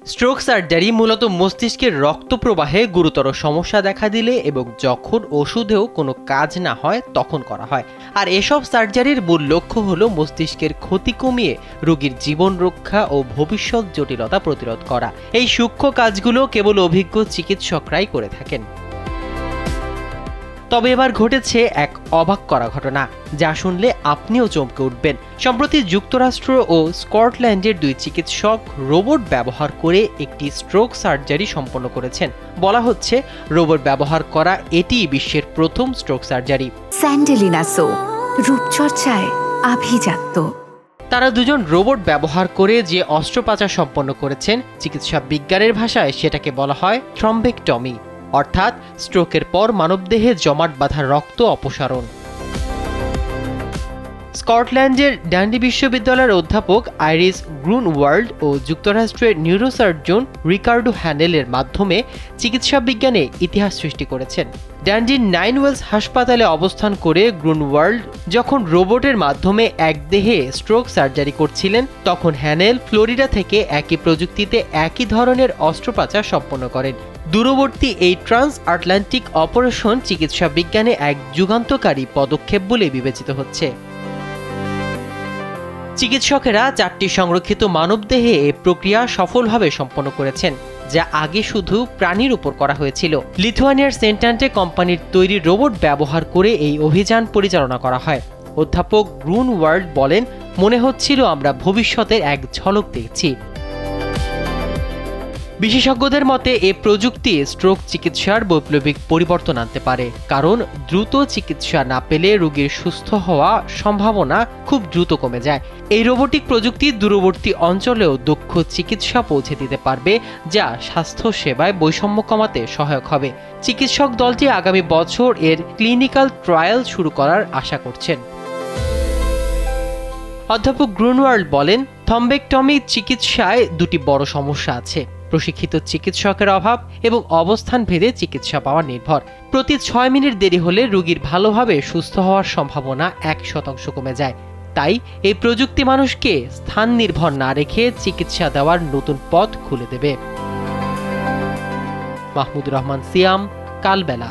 Stroke surgery মূলত মস্তিষ্কের রক্ত প্রবাহে গুরুতর সমস্যা দেখা দিলে এবং যখন ওষুধেও কোনো কাজ না হয় তখন করা হয়। আর এসব সার্জারির মূল লক্ষ্য হলো মস্তিষ্কের ক্ষতি কমিয়ে রোগীর জীবন রক্ষা ও ভবিষ্যৎ জটিলতা প্রতিরোধ করা। এই সূক্ষ্ম কাজগুলো কেবল অভিজ্ঞ চিকিৎসকরাই করে থাকেন। তবে এবার ঘটেছে এক অবাক করা ঘটনা, যা শুনলে আপনিও চমকে উঠবেন। সম্প্রতি যুক্তরাষ্ট্র ও স্কটল্যান্ডের দুই চিকিৎসক রোবট ব্যবহার করে একটি স্ট্রোক সার্জারি সম্পন্ন করেছেন। বলা হচ্ছে রোবট ব্যবহার করা এটিই বিশ্বের প্রথম স্ট্রোক সার্জারি। স্যান্ডেলিনা সো, রূপচর্চায় আভিজাত্য। তারা দুজন রোবট ব্যবহার করে যে অস্ত্রোপচার সম্পন্ন করেছেন, চিকিৎসা বিজ্ঞানের ভাষায় সেটাকে বলা হয় থ্রম্বেক্টমি, অর্থাৎ স্ট্রোকের পর মানবদেহে জমাট বাঁধা রক্ত অপসারণ। স্কটল্যান্ডের ডান্ডি বিশ্ববিদ্যালয়ের অধ্যাপক আইরিস গ্রুনওয়াল্ড ও যুক্তরাষ্ট্রের নিউরোসার্জন রিকার্ডো হ্যানেলের মাধ্যমে চিকিৎসা বিজ্ঞানে ইতিহাস সৃষ্টি করেছেন। ডান্ডির 9 ওয়েলস হাসপাতালে অবস্থান করে গ্রুনওয়াল্ড যখন রোবটের মাধ্যমে এক দেহে স্ট্রোক সার্জারি করছিলেন, তখন হ্যানেল ফ্লোরিডা থেকে একই প্রযুক্তিতে একই ধরনের অস্ত্রোপচার সম্পন্ন করেন। দূরবর্তী এই ট্রান্স আটলান্টিক অপারেশন চিকিৎসা বিজ্ঞানে এক যুগান্তকারী পদক্ষেপ বলে বিবেচিত হচ্ছে। চিকিৎসকেরা 4টি সংরক্ষিত মানবদেহে এই প্রক্রিয়া সফলভাবে সম্পন্ন করেছেন, যা আগে শুধু প্রাণীর উপর করা হয়েছিল। লিথুয়ানিয়ার সেন্টান্টে কোম্পানির তৈরি রোবট ব্যবহার করে এই অভিযান পরিচালনা করা হয়। অধ্যাপক গ্রুনওয়াল্ড বলেন, মনে হচ্ছিল আমরা ভবিষ্যতের এক ঝলক দেখছি। বিশেষজ্ঞদের মতে এই প্রযুক্তি স্ট্রোক চিকিৎসার বৈপ্লবিক পরিবর্তন আনতে পারে, কারণ দ্রুত চিকিৎসা না পেলে রোগীর সুস্থ হওয়া সম্ভাবনা খুব দ্রুত কমে যায়। এই রোবোটিক প্রযুক্তি দূরবর্তী অঞ্চলেও দক্ষ চিকিৎসা পৌঁছে দিতে পারবে, যা স্বাস্থ্য সেবায় বৈষম্য কমাতে সহায়ক হবে। চিকিৎসক দলটি আগামী বছর এর ক্লিনিক্যাল ট্রায়াল শুরু করার আশা করছেন। অধ্যাপক গ্রুনওয়াল্ড বলেন, থ্রম্বেক্টমি চিকিৎসায় দুটি বড় সমস্যা আছে: প্রশিক্ষিত চিকিৎসকের অভাব এবং অবস্থান ভেদে চিকিৎসা পাওয়া নির্ভর। প্রতি 6 মিনিট দেরি হলে রোগীর ভালোভাবে সুস্থ হওয়ার সম্ভাবনা 1% কমে যায়। তাই এই প্রযুক্তি মানুষকে স্থান নির্ভর না রেখে চিকিৎসা দেওয়ার নতুন পথ খুলে দেবে। মাহমুদুর রহমান সিয়াম, কালবেলা।